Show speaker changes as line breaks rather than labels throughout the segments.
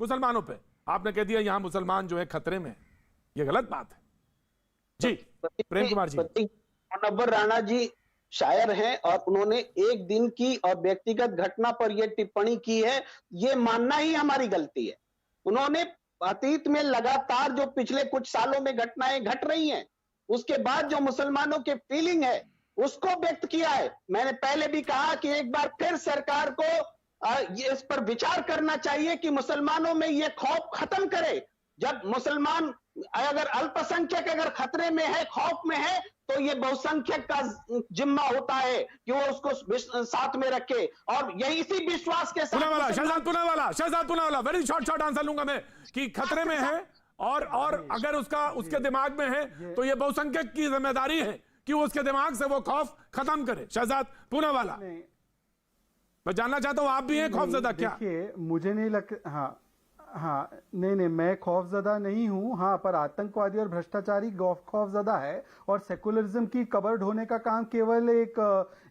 मुसलमानों पे। आपने कह दिया यहां मुसलमान जो है खतरे में, ये गलत बात है। जी प्रेम कुमार जी।
मुनव्वर राणा जी शायर हैं और उन्होंने एक दिन की और व्यक्तिगत घटना पर यह टिप्पणी की है, ये मानना ही हमारी गलती है। उन्होंने अतीत में लगातार जो पिछले कुछ सालों में घटनाएं घट रही हैं, उसके बाद जो मुसलमानों के फीलिंग है उसको व्यक्त किया है। मैंने पहले भी कहा कि एक बार फिर सरकार को ये इस पर विचार करना चाहिए कि मुसलमानों में ये खौफ खत्म करे। जब मुसलमान अगर अल्पसंख्यक अगर खतरे में है, खौफ में है, तो ये बहुसंख्यक का जिम्मा होता है कि वो उसको साथ में रखे। और यही इसी विश्वास के साथ
Shehzad Poonawalla very short answer लूंगा मैं कि खतरे में है और अगर उसके दिमाग में है तो ये बहुसंख्यक की जिम्मेदारी है कि वो उसके दिमाग से वो खौफ खत्म करे। शहजाद पूनावाला, मैं जानना चाहता हूं आप भी हैं खौफजदा क्या?
देखिए मुझे नहीं लगता, हाँ नहीं मैं खौफजदा नहीं हूं, हाँ पर आतंकवादी और भ्रष्टाचारी खौफजदा है। और सेकुलरिज्म की कबर ढोने का काम केवल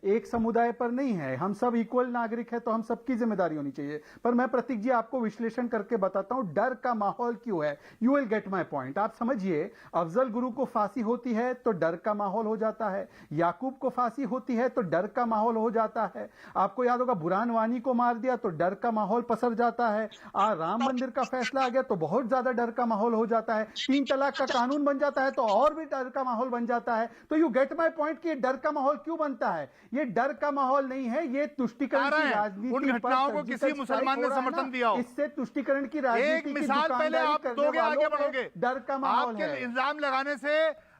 एक समुदाय पर नहीं है, हम सब इक्वल नागरिक है तो हम सबकी जिम्मेदारी होनी चाहिए। पर मैं प्रतीक जी आपको विश्लेषण करके बताता हूं डर का माहौल क्यों है। You will get my point. आप समझिए, अफजल गुरु को फांसी होती है तो डर का माहौल हो जाता है, याकूब को फांसी होती है तो डर का माहौल हो जाता है। आपको याद होगा बुरहान वानी को मार दिया तो डर का माहौल पसर जाता है। राम मंदिर का फैसला आ गया तो बहुत ज्यादा डर का माहौल हो जाता है। 3 तलाक का कानून बन जाता है तो और भी डर का माहौल बन जाता है। तो यू गेट माय पॉइंट कि डर का माहौल क्यों बनता है। ये डर का माहौल नहीं है, ये तुष्टीकरण की राजनीति।
उन घटनाओं को किसी मुसलमान ने समर्थन दिया हो,
इससे तुष्टीकरण की राजनीति
एक मिसाल पहले आप दोगे, आगे बढ़ोगे।
डर का माहौल है।
आपके इल्जाम लगाने से,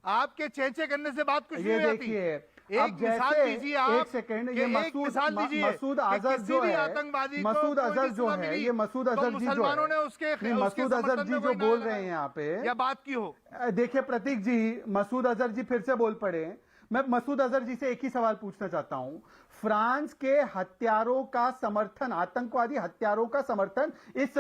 आपके चेचे करने से बात कुछ नहीं होती।
देखिए
एक मिसाल दीजिए आप,
एक सेकंड, ये मसूद अजहर जो है, मसूद अजहर जो है, ये मसूद अजहर जी जो है, मसूद अजहर जी जो बोल रहे हैं यहाँ पे,
या बात की हो।
देखिए प्रतीक जी, मसूद अजहर जी फिर से बोल पड़े। मैं मसूद अजहर जी से एक ही सवाल पूछना चाहता हूं। फ्रांस के हत्यारों का समर्थन, आतंकवादी हत्यारों का समर्थन इस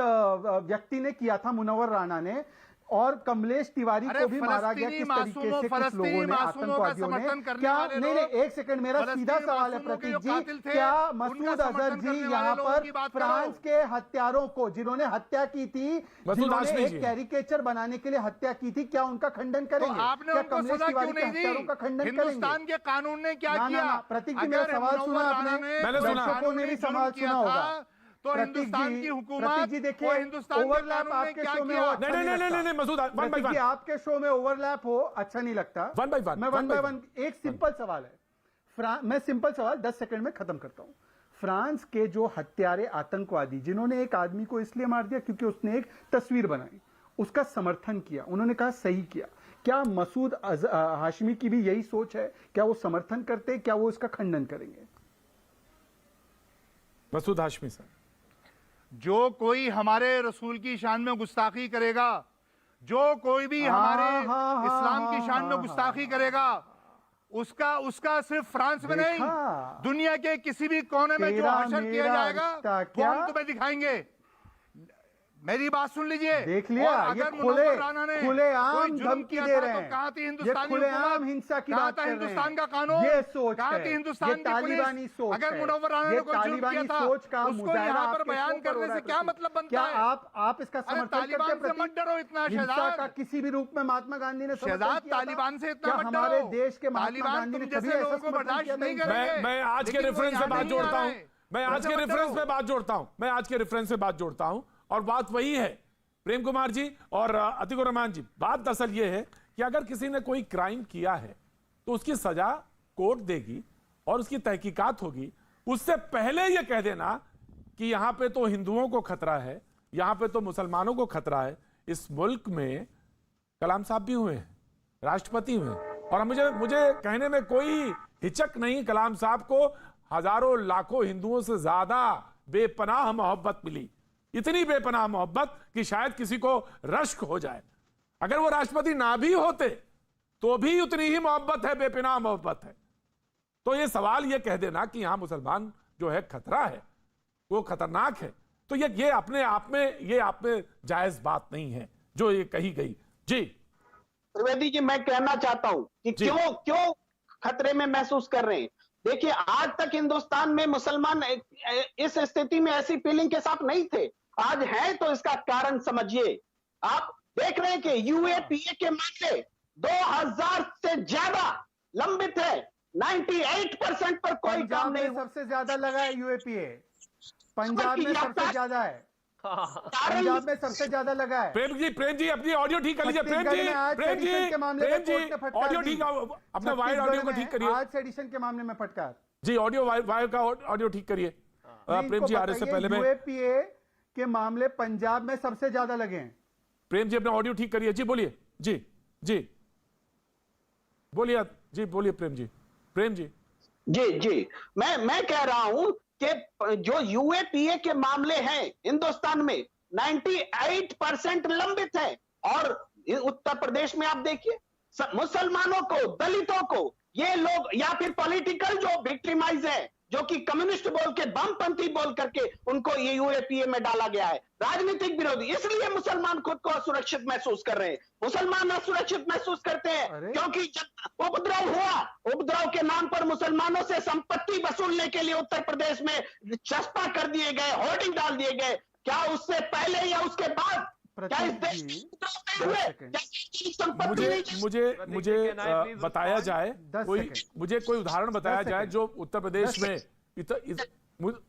व्यक्ति ने किया था, मुनव्वर राणा ने, और कमलेश तिवारी को भी मारा गया किस तरीके से कुछ लोगों ने, आतंकवादियों ने। क्या नहीं, एक सेकंड, मेरा सीधा सवाल है प्रतीक जी, क्या मसूद अजहर जी यहाँ पर फ्रांस के हत्यारों को, जिन्होंने हत्या की थी, जिन्होंने एक कैरिकेचर बनाने के लिए हत्या की थी, क्या उनका खंडन करेंगे?
क्या कमलेश तिवारी के हत्यारों का खंडन करेंगे? हिंदुस्तान के कानून ने क्या किया?
प्रतीक जी मेरा सवाल सुना आपने, दर्शकों ने भी सवाल सुना होगा।
तो हिंदुस्तान की हुकूमत,
जी देखिए, ओवरलैप आपके शो में हो,
नहीं मसूद, वन बाय वन
आपके शो में ओवरलैप हो अच्छा नहीं लगता।
वन बाय वन,
मैं वन बाय वन, एक सिंपल सवाल है, मैं सिंपल सवाल 10 सेकंड में खत्म करता हूं। फ्रांस के जो हत्यारे आतंकवादी, जिन्होंने एक आदमी को इसलिए मार दिया क्योंकि उसने एक तस्वीर बनाई, उसका समर्थन किया, उन्होंने कहा सही किया, क्या मसूद हाशमी की भी यही सोच है? क्या वो समर्थन करते, क्या वो इसका खंडन करेंगे?
मसूद हाशमी सर,
जो कोई हमारे रसूल की शान में गुस्ताखी करेगा, जो कोई भी हमारे इस्लाम की शान में गुस्ताखी करेगा, उसका सिर्फ फ्रांस में नहीं, दुनिया के किसी भी कोने में जो हशर किया जाएगा वो हम तुम्हें दिखाएंगे। मेरी बात सुन लीजिए,
देख लिया, ये खुलेआम धमकी दे रहे हैं,
कहा थी
ये खुलेआम हिंसा की बात कर रहे हैं।
हिंदुस्तान का कानून,
ये सोच
कहा थी हिंदुस्तान की
तालिबानी सोच,
अगर मुनव्वर राणा ने कोई जुर्म किया था, उसको यहाँ पर बयान करने से क्या मतलब बनता है?
क्या आप इसका समर्थन
तालिबान से मत डरो इतना शहजाद
का किसी भी रूप में महात्मा गांधी ने
शहजाद, तालिबान से इतना मत डरो।
हमारे देश के
तालिबान तुम जैसे लोगों को बर्दाश्त नहीं करेंगे।
मैं आज के रेफरेंस से बात जोड़ता हूं, मैं आज के रेफरेंस से बात जोड़ता हूं, और बात वही है प्रेम कुमार जी और अतीकुर रहमान जी। बात दरअसल ये है कि अगर किसी ने कोई क्राइम किया है तो उसकी सजा कोर्ट देगी और उसकी तहकीकात होगी। उससे पहले यह कह देना कि यहां पे तो हिंदुओं को खतरा है, यहां पे तो मुसलमानों को खतरा है। इस मुल्क में कलाम साहब भी हुए हैं, राष्ट्रपति हुए हैं, और मुझे कहने में कोई हिचक नहीं, कलाम साहब को हजारों लाखों हिंदुओं से ज्यादा बेपनाह मोहब्बत मिली, इतनी बेपनाह मोहब्बत कि शायद किसी को रश्क हो जाए। अगर वो राष्ट्रपति ना भी होते तो भी उतनी ही मोहब्बत है, बेपनाह मोहब्बत है। तो ये सवाल ये कह देना कि यहां मुसलमान जो है खतरा है, वो खतरनाक है, तो ये अपने आप में जायज बात नहीं है जो ये कही गई। जी
त्रिवेदी जी, मैं कहना चाहता हूं कि क्यों खतरे में महसूस कर रहे हैं। देखिए, आज तक हिंदुस्तान में मुसलमान इस स्थिति में ऐसी फीलिंग के साथ नहीं थे। आज है तो इसका कारण समझिए। आप देख रहे हैं कि यूएपीए के मामले 2000 से ज्यादा लंबित है, 98% पर कोई काम
पंजाब
नहीं
में सबसे ज्यादा लगा है यूएपीए, पंजाब में सबसे ज्यादा है, पंजाब में सबसे ज्यादा लगा है।
प्रेम जी अपनी ऑडियो ठीक कर लीजिए। प्रेम जी ऑडियो ठीक, अपना वायर ऑडियो को ठीक करिए।
आज सेडिशन के मामले में फटकार
जी, ऑडियो वायर का ऑडियो ठीक करिए। प्रेम जी, आरएस से पहले में
यूएपीए के मामले पंजाब में सबसे ज्यादा लगे हैं।
प्रेम जी अपना ऑडियो ठीक करिए। जी बोलिए, जी जी बोलिए, जी बोलिए प्रेम जी। प्रेम जी
जी मैं कह रहा हूं कि जो यूएपीए के मामले हैं हिंदुस्तान में 98% लंबित है। और उत्तर प्रदेश में आप देखिए, मुसलमानों को, दलितों को, ये लोग या फिर पॉलिटिकल जो विक्टिमाइज है, जो कि कम्युनिस्ट बोल के, बमपंथी बोल करके उनको ये यूएपीए में डाला गया है, राजनीतिक विरोधी। इसलिए मुसलमान खुद को असुरक्षित महसूस कर रहे हैं। मुसलमान असुरक्षित महसूस करते हैं क्योंकि जब उपद्रव हुआ, उपद्रव के नाम पर मुसलमानों से संपत्ति वसूलने के लिए उत्तर प्रदेश में चस्पा कर दिए गए, होर्डिंग डाल दिए गए। क्या उससे पहले या उसके बाद क्या इस देश में हुए?
मुझे बताया जाए, मुझे कोई उदाहरण बताया जाए जो उत्तर प्रदेश में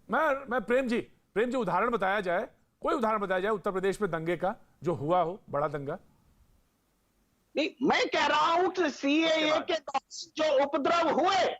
मैं प्रेम जी उदाहरण बताया जाए, कोई उदाहरण बताया जाए उत्तर प्रदेश में दंगे का जो हुआ हो, बड़ा दंगा।
नहीं, मैं कह रहा हूं कि सीएए के जो उपद्रव हुए,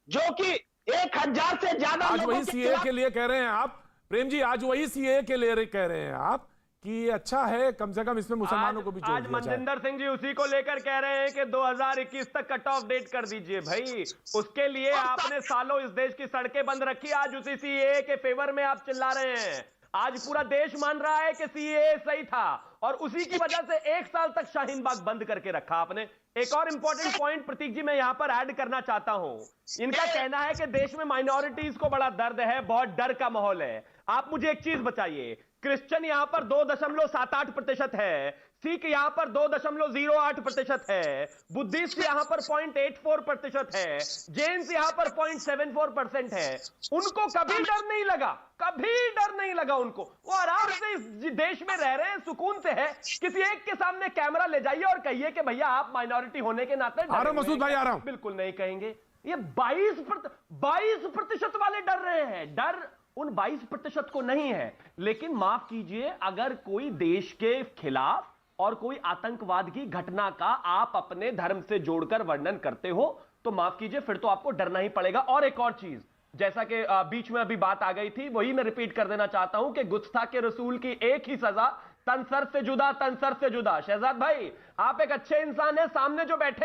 जो कि 1000 से ज्यादा
आज वही सीएए के लिए कह रहे हैं आप। प्रेम जी, आज वही सीएए के लिए कह रहे हैं आप कि ये अच्छा है, कम से कम इसमें मुसलमानों को भी जोड़ दिया जाए।
आज मनजिंदर सिंह जी उसी को लेकर कह रहे हैं कि 2021 तक कट ऑफ डेट कर दीजिए भाई। उसके लिए आपने सालों इस देश की सड़कें बंद रखी, आज उसी सीएए के फेवर में आप चिल्ला रहे हैं। आज पूरा देश मान रहा है कि सीएए सही था और उसी की वजह से 1 साल तक शाहीन बाग बंद करके रखा आपने। एक और इंपॉर्टेंट पॉइंट प्रतीक जी मैं यहां पर ऐड करना चाहता हूं। इनका कहना है कि देश में माइनॉरिटीज को बड़ा दर्द है, बहुत डर का माहौल है। आप मुझे एक चीज बताइए, क्रिश्चियन यहां पर 2.78% है, सिख यहां पर 2.08% है, बुद्धिस्ट यहां पर 0.84% है, जैन्स यहां पर 0.74% है। उनको कभी डर नहीं लगा, कभी डर नहीं लगा उनको। वो आराम से इस देश में रह रहे हैं, सुकून से है। किसी एक के सामने कैमरा ले जाइए और कहिए कि भैया आप माइनॉरिटी होने के नाते
आ रहा हूं मसूद भाई, आ रहा हूं।
बिल्कुल नहीं कहेंगे। ये 22% वाले डर रहे हैं। डर उन 22% को नहीं है। लेकिन माफ कीजिए, अगर कोई देश के खिलाफ और कोई आतंकवाद की घटना का आप अपने धर्म से जोड़कर वर्णन करते हो तो माफ कीजिए, फिर तो आपको डरना ही पड़ेगा। और एक और चीज, जैसा कि बीच में अभी बात आ गई थी, वही मैं रिपीट कर देना चाहता हूं कि गुस्ताखे रसूल की एक ही सजा, तनसर से जुदा, तनसर से जुदा। शहजाद भाई, आप एक अच्छे इंसान हैं, सामने जो बैठे